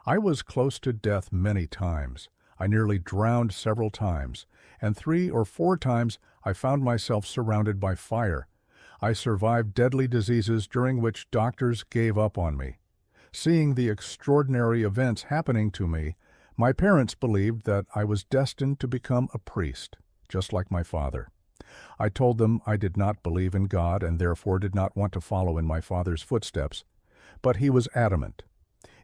I was close to death many times. I nearly drowned several times, and 3 or 4 times I found myself surrounded by fire. I survived deadly diseases during which doctors gave up on me. Seeing the extraordinary events happening to me, my parents believed that I was destined to become a priest, just like my father. I told them I did not believe in God and therefore did not want to follow in my father's footsteps, but he was adamant.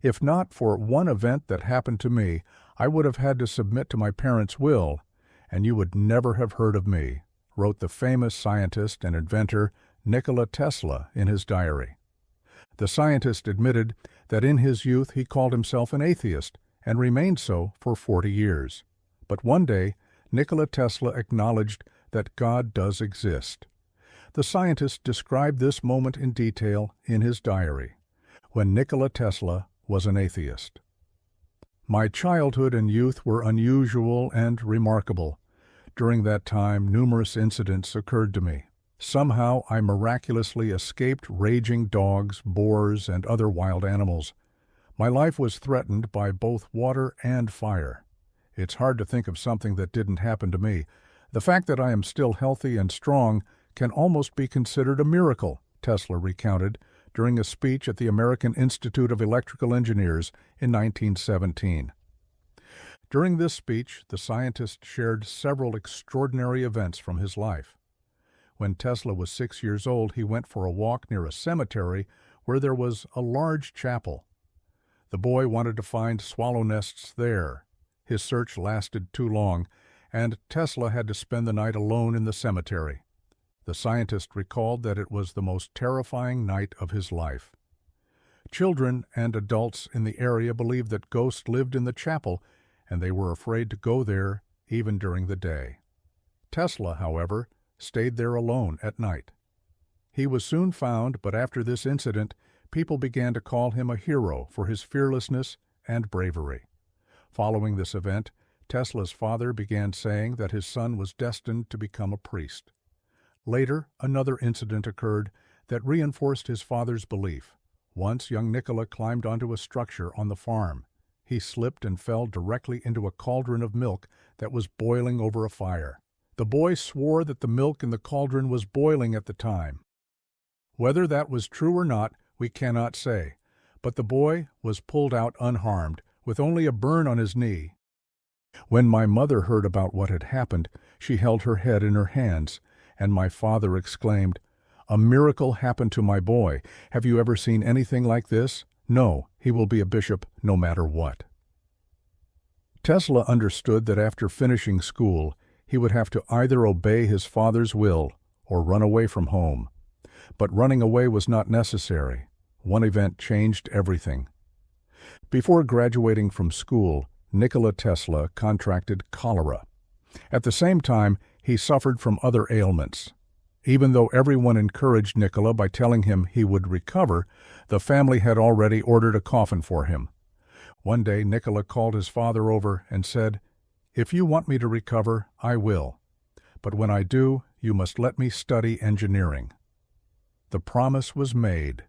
If not for one event that happened to me, I would have had to submit to my parents' will, and you would never have heard of me, wrote the famous scientist and inventor Nikola Tesla in his diary. The scientist admitted that in his youth he called himself an atheist and remained so for 40 years. But one day, Nikola Tesla acknowledged that God does exist. The scientist described this moment in detail in his diary, when Nikola Tesla was an atheist. My childhood and youth were unusual and remarkable. During that time, numerous incidents occurred to me. Somehow, I miraculously escaped raging dogs, boars, and other wild animals. My life was threatened by both water and fire. It's hard to think of something that didn't happen to me. The fact that I am still healthy and strong can almost be considered a miracle, Tesla recounted during a speech at the American Institute of Electrical Engineers in 1917. During this speech, the scientist shared several extraordinary events from his life. When Tesla was 6 years old, he went for a walk near a cemetery where there was a large chapel. The boy wanted to find swallow nests there. His search lasted too long, and Tesla had to spend the night alone in the cemetery. The scientist recalled that it was the most terrifying night of his life. Children and adults in the area believed that ghosts lived in the chapel, and they were afraid to go there even during the day. Tesla, however, stayed there alone at night. He was soon found, but after this incident, people began to call him a hero for his fearlessness and bravery. Following this event, Tesla's father began saying that his son was destined to become a priest. Later, another incident occurred that reinforced his father's belief. Once, young Nikola climbed onto a structure on the farm. He slipped and fell directly into a cauldron of milk that was boiling over a fire. The boy swore that the milk in the cauldron was boiling at the time. Whether that was true or not, we cannot say, but the boy was pulled out unharmed, with only a burn on his knee. When my mother heard about what had happened, she held her head in her hands, and my father exclaimed, "A miracle happened to my boy. Have you ever seen anything like this? No, he will be a bishop no matter what." Tesla understood that after finishing school, he would have to either obey his father's will or run away from home. But running away was not necessary. One event changed everything. Before graduating from school, Nikola Tesla contracted cholera. At the same time, he suffered from other ailments. Even though everyone encouraged Nikola by telling him he would recover, the family had already ordered a coffin for him. One day, Nikola called his father over and said, "If you want me to recover, I will. But when I do, you must let me study engineering." The promise was made.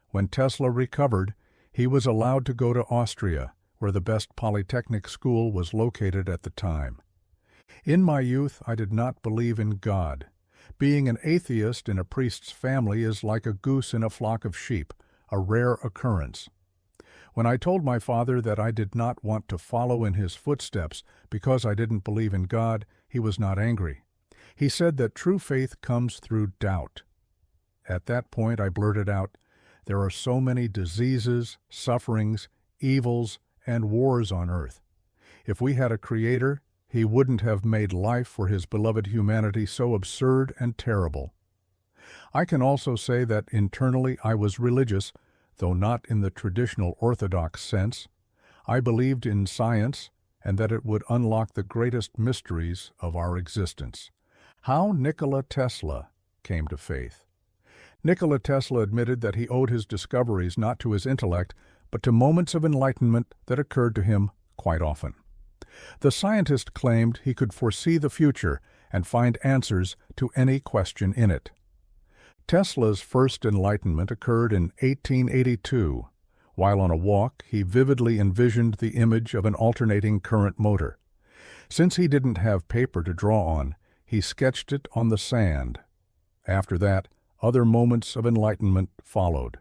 When Tesla recovered, he was allowed to go to Austria, where the best polytechnic school was located at the time. In my youth, I did not believe in God. Being an atheist in a priest's family is like a goose in a flock of sheep, a rare occurrence. When I told my father that I did not want to follow in his footsteps because I didn't believe in God, he was not angry. He said that true faith comes through doubt. At that point, I blurted out, "There are so many diseases, sufferings, evils, and wars on earth. If we had a creator, he wouldn't have made life for his beloved humanity so absurd and terrible." I can also say that internally I was religious, though not in the traditional Orthodox sense. I believed in science and that it would unlock the greatest mysteries of our existence. How Nikola Tesla came to faith. Nikola Tesla admitted that he owed his discoveries not to his intellect, but to moments of enlightenment that occurred to him quite often. The scientist claimed he could foresee the future and find answers to any question in it. Tesla's first enlightenment occurred in 1882, While on a walk, he vividly envisioned the image of an alternating current motor. Since he didn't have paper to draw on, he sketched it on the sand. After that, other moments of enlightenment followed.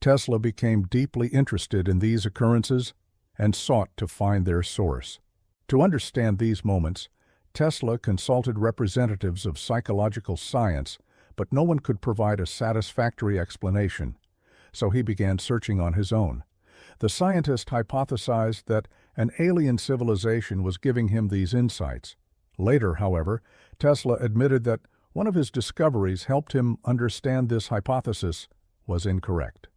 Tesla became deeply interested in these occurrences and sought to find their source. To understand these moments, Tesla consulted representatives of psychological science, but no one could provide a satisfactory explanation, so he began searching on his own. The scientist hypothesized that an alien civilization was giving him these insights. Later, however, Tesla admitted that one of his discoveries helped him understand this hypothesis was incorrect.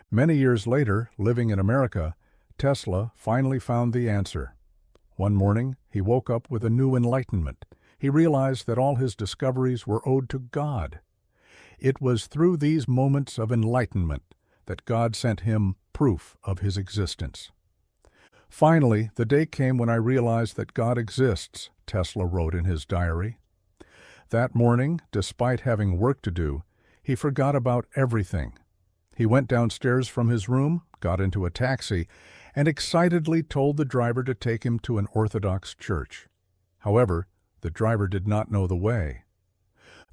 Many years later, living in America, Tesla finally found the answer. One morning, he woke up with a new enlightenment. He realized that all his discoveries were owed to God. It was through these moments of enlightenment that God sent him proof of his existence. Finally, the day came when I realized that God exists, Tesla wrote in his diary. That morning, despite having work to do, he forgot about everything. He went downstairs from his room, got into a taxi, and excitedly told the driver to take him to an Orthodox church. However, the driver did not know the way.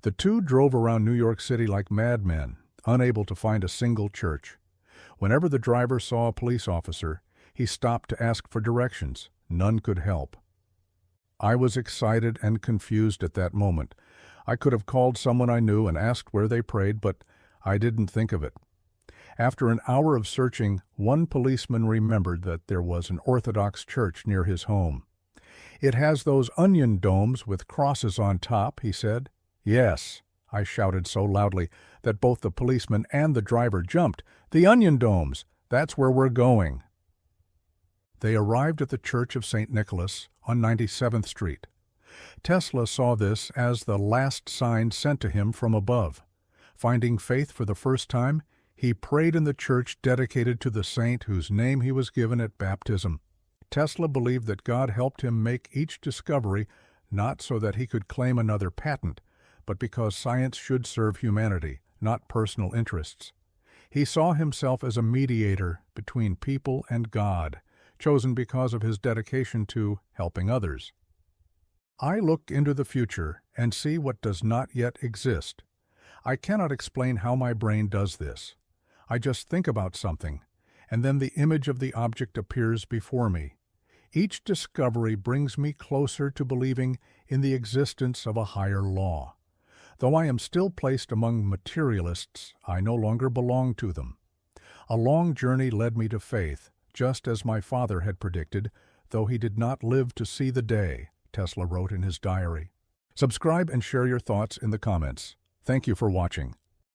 The two drove around New York City like madmen, unable to find a single church. Whenever the driver saw a police officer, he stopped to ask for directions. None could help. I was excited and confused at that moment. I could have called someone I knew and asked where they prayed, but I didn't think of it. After an hour of searching, one policeman remembered that there was an Orthodox church near his home. "It has those onion domes with crosses on top," he said. "Yes," I shouted so loudly that both the policeman and the driver jumped. "The onion domes! That's where we're going." They arrived at the Church of St. Nicholas on 97th Street. Tesla saw this as the last sign sent to him from above. Finding faith for the first time, he prayed in the church dedicated to the saint whose name he was given at baptism. Tesla believed that God helped him make each discovery not so that he could claim another patent, but because science should serve humanity, not personal interests. He saw himself as a mediator between people and God, chosen because of his dedication to helping others. I look into the future and see what does not yet exist. I cannot explain how my brain does this. I just think about something, and then the image of the object appears before me. Each discovery brings me closer to believing in the existence of a higher law. Though I am still placed among materialists, I no longer belong to them. A long journey led me to faith, just as my father had predicted, though he did not live to see the day, Tesla wrote in his diary. Subscribe and share your thoughts in the comments. Thank you for watching.